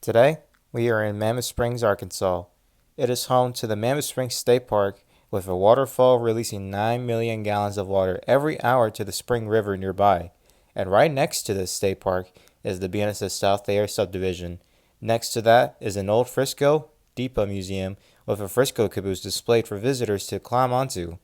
Today, we are in Mammoth Springs, Arkansas. It is home to the Mammoth Springs State Park, with a waterfall releasing 9 million gallons of water every hour to the Spring River nearby. And right next to this state park is the BNSF South Thayer subdivision. Next to that is an old Frisco Depot Museum with a Frisco caboose displayed for visitors to climb onto.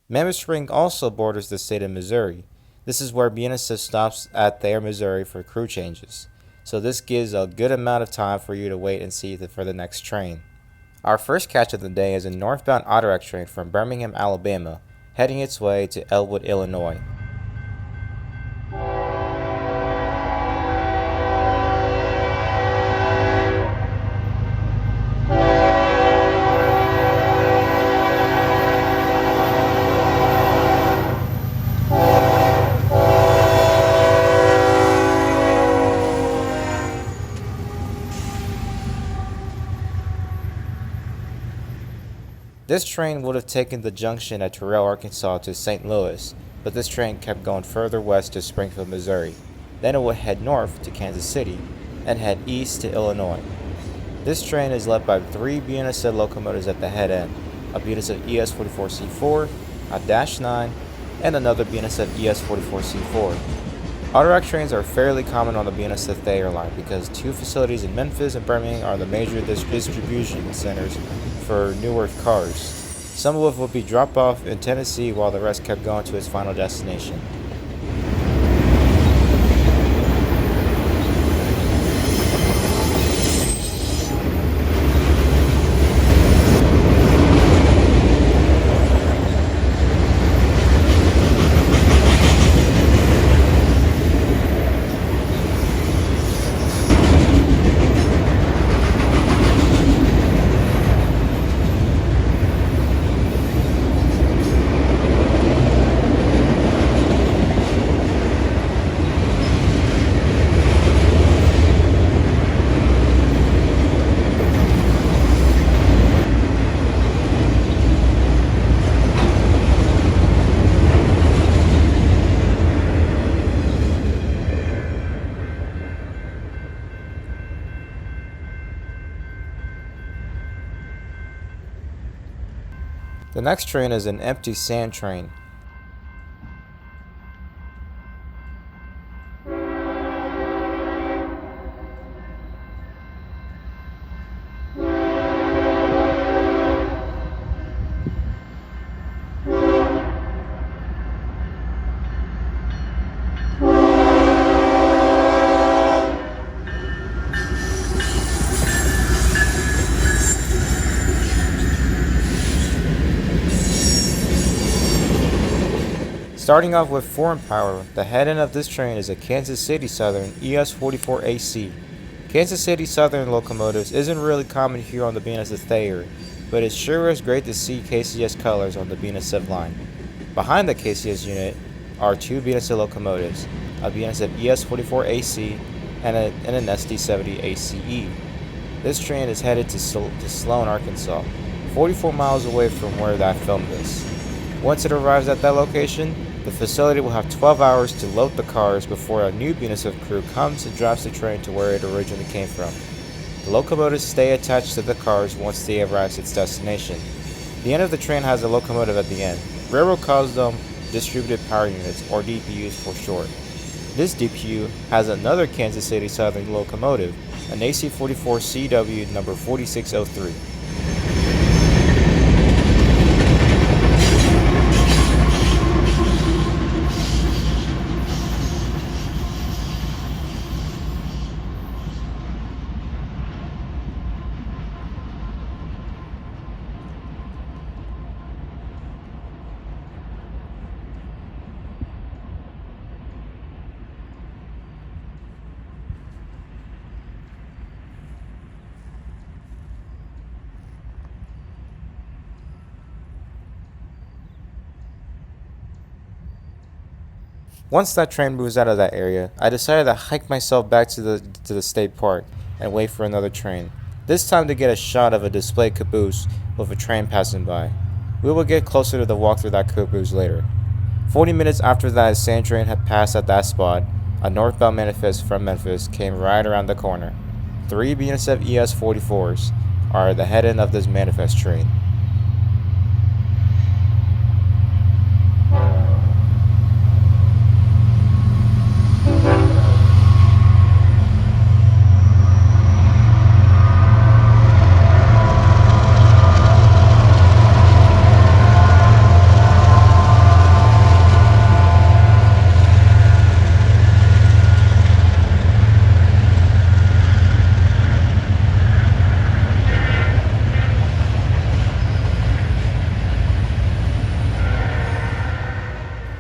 Mammoth Spring also borders the state of Missouri. This is where BNSF stops at Thayer, Missouri for crew changes. So this gives a good amount of time for you to wait and see for the next train. Our first catch of the day is a northbound Autorack train from Birmingham, Alabama, heading its way to Elwood, Illinois. This train would have taken the junction at Terrell, Arkansas to St. Louis, but this train kept going further west to Springfield, Missouri. Then it would head north to Kansas City and head east to Illinois. This train is led by 3 BNSF locomotives at the head end, a BNSF ES44C4, a Dash 9, and another BNSF ES44C4. Autorack trains are fairly common on the BNSF Thayer line because 2 facilities in Memphis and Birmingham are the major distribution centers for newer cars. Some of which will be dropped off in Tennessee while the rest kept going to its final destination. The next train is an empty sand train. Starting off with foreign power, the head end of this train is a Kansas City Southern ES44AC. Kansas City Southern locomotives isn't really common here on the BNSF Thayer, but it sure is great to see KCS colors on the BNSF line. Behind the KCS unit are 2 BNSF locomotives, a BNSF ES44AC and an SD70 ACE. This train is headed to Sloan, Arkansas, 44 miles away from where I filmed this. Once it arrives at that location, the facility will have 12 hours to load the cars before a new BNSF crew comes and drives the train to where it originally came from. The locomotives stay attached to the cars once they arrive at its destination. The end of the train has a locomotive at the end. Railroad calls them distributed power units, or DPUs for short. This DPU has another Kansas City Southern locomotive, an AC44CW number 4603. Once that train moves out of that area, I decided to hike myself back to the state park and wait for another train, this time to get a shot of a displayed caboose with a train passing by. We will get closer to the walk through that caboose later. 40 minutes after that sand train had passed at that spot, a northbound manifest from Memphis came right around the corner. Three BNSF ES-44s are the head end of this manifest train.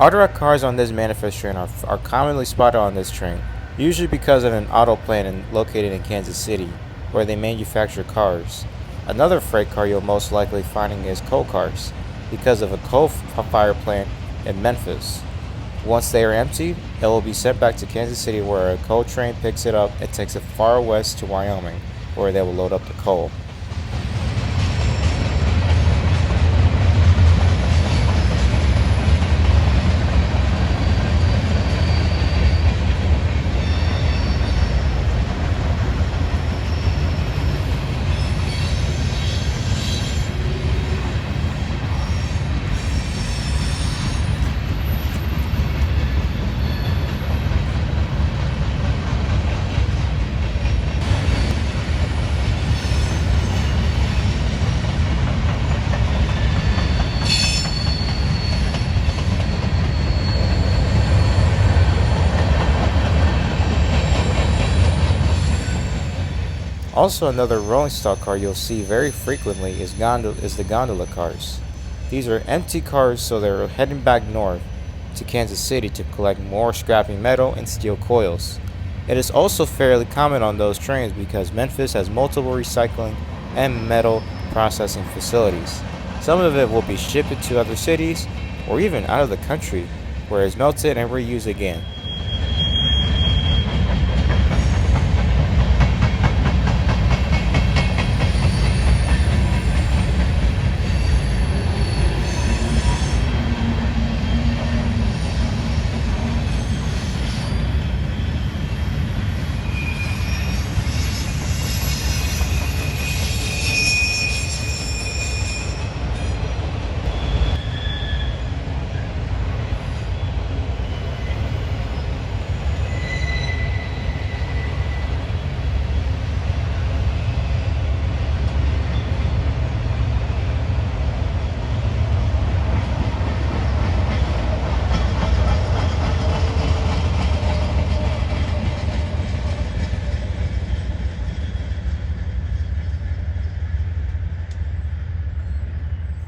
Other cars on this manifest train are commonly spotted on this train, usually because of an auto plant located in Kansas City, where they manufacture cars. Another freight car you'll most likely finding is coal cars, because of a coal fire plant in Memphis. Once they are emptied, it will be sent back to Kansas City where a coal train picks it up and takes it far west to Wyoming, where they will load up the coal. Also, another rolling stock car you'll see very frequently is the gondola cars. These are empty cars, so they're heading back north to Kansas City to collect more scrappy metal and steel coils. It is also fairly common on those trains because Memphis has multiple recycling and metal processing facilities. Some of it will be shipped to other cities or even out of the country, where it's melted and reused again.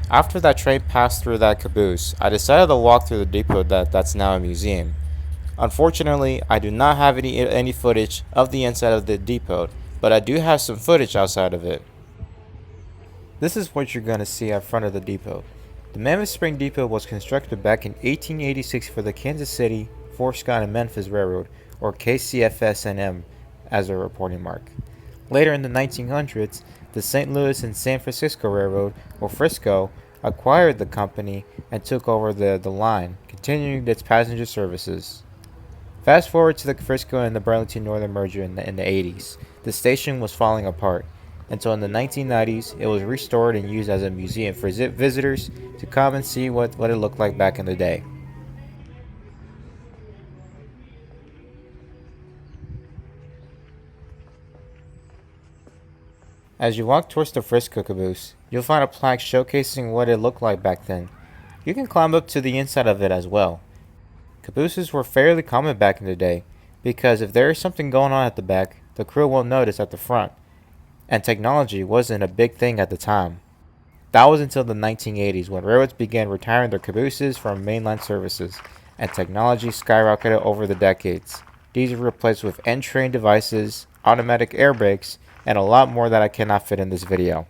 After that train passed through that caboose, I decided to walk through the depot that's now a museum. Unfortunately, I do not have any footage of the inside of the depot, but I do have some footage outside of it. This is what you're going to see at front of the depot. The Mammoth Spring Depot was constructed back in 1886 for the Kansas City, Fort Scott and Memphis Railroad, or KCFS&M as a reporting mark. Later in the 1900s, the St. Louis and San Francisco Railroad, or Frisco, acquired the company and took over the line, continuing its passenger services. Fast forward to the Frisco and the Burlington Northern merger in the 80s. The station was falling apart, until in the 1990s it was restored and used as a museum for visitors to come and see what it looked like back in the day. As you walk towards the Frisco caboose, you'll find a plaque showcasing what it looked like back then. You can climb up to the inside of it as well. Cabooses were fairly common back in the day, because if there is something going on at the back, the crew won't notice at the front, and technology wasn't a big thing at the time. That was until the 1980s when railroads began retiring their cabooses from mainline services, and technology skyrocketed over the decades. These were replaced with end-train devices, automatic air brakes, and a lot more that I cannot fit in this video.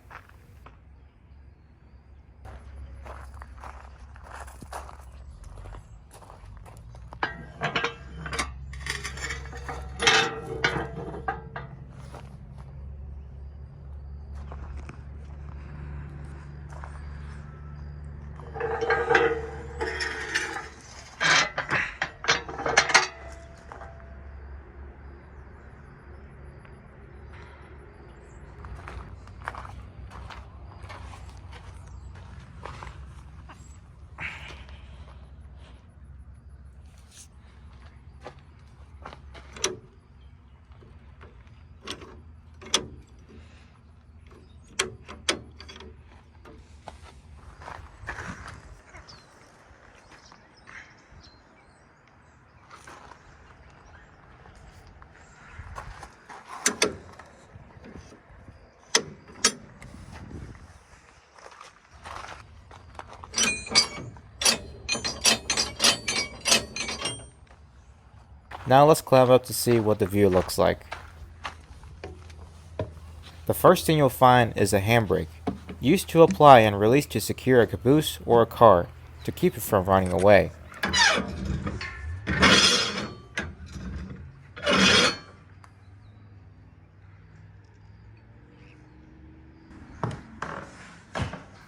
Now let's climb up to see what the view looks like. The first thing you'll find is a handbrake, used to apply and release to secure a caboose or a car to keep it from running away.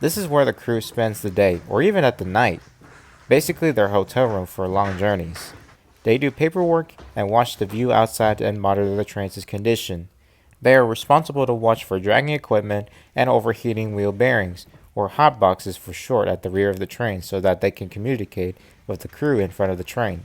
This is where the crew spends the day, or even at the night. Basically their hotel room for long journeys. They do paperwork and watch the view outside and monitor the train's condition. They are responsible to watch for dragging equipment and overheating wheel bearings, or hot boxes for short, at the rear of the train so that they can communicate with the crew in front of the train.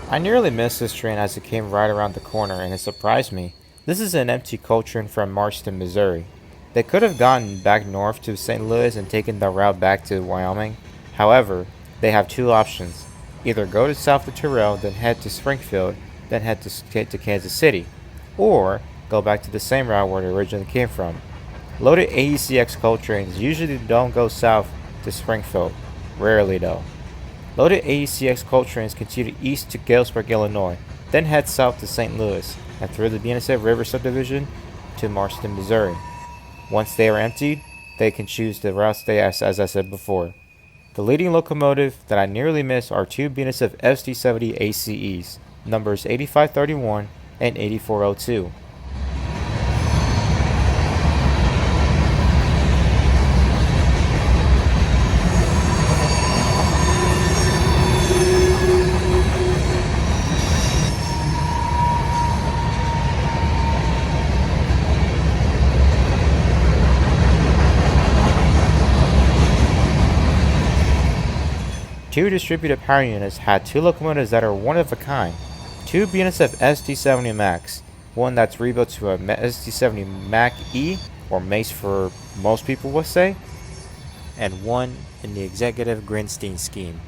I nearly missed this train as it came right around the corner, and it surprised me. This is an empty coal train from Marston, Missouri. They could have gone back north to St. Louis and taken the route back to Wyoming. However, they have two options. Either go to south to Terrell, then head to Springfield, then head to Kansas City. Or go back to the same route where they originally came from. Loaded AECX coal trains usually don't go south to Springfield. Rarely though. Loaded AECX coal trains continue east to Galesburg, Illinois, then head south to St. Louis and through the BNSF River subdivision to Marston, Missouri. Once they are emptied, they can choose the routes as I said before. The leading locomotive that I nearly missed are two BNSF FD70 ACEs, numbers 8531 and 8402. Two distributed power units had two locomotives that are one of a kind. Two BNSF SD70 Max, one that's rebuilt to a SD70 Mac E, or Mace for most people would say, and one in the executive Grinstein scheme.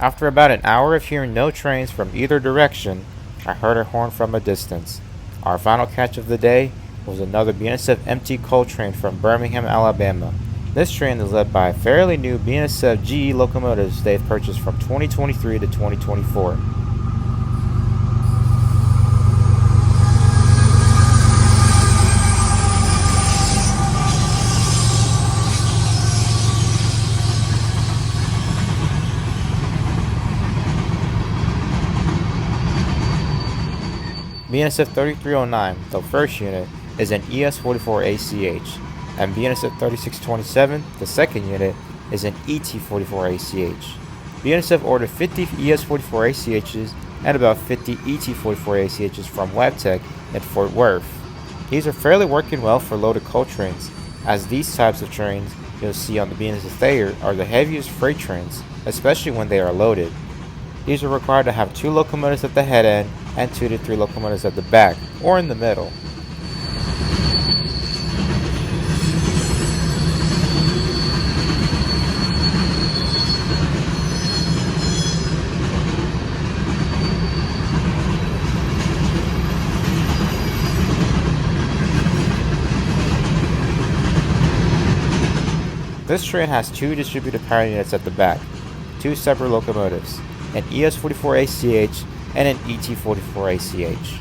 After about an hour of hearing no trains from either direction, I heard a horn from a distance. Our final catch of the day was another BNSF empty coal train from Birmingham, Alabama. This train is led by fairly new BNSF GE locomotives they've purchased from 2023 to 2024. BNSF 3309, the first unit, is an ES44ACH, and BNSF 3627, the second unit, is an ET44ACH. BNSF ordered 50 ES44ACHs and about 50 ET44ACHs from Wabtec in Fort Worth. These are fairly working well for loaded coal trains, as these types of trains you'll see on the BNSF Thayer are the heaviest freight trains, especially when they are loaded. These are required to have two locomotives at the head end and 2 to 3 locomotives at the back, or in the middle. This train has two distributed power units at the back, two separate locomotives. an ES44ACH, and an ET44ACH.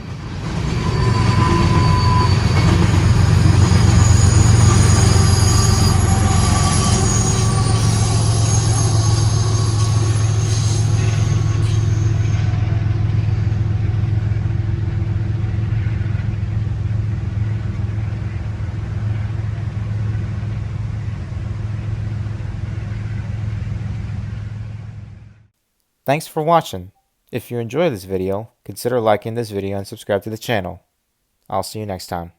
Thanks for watching. If you enjoyed this video, consider liking this video and subscribe to the channel. I'll see you next time.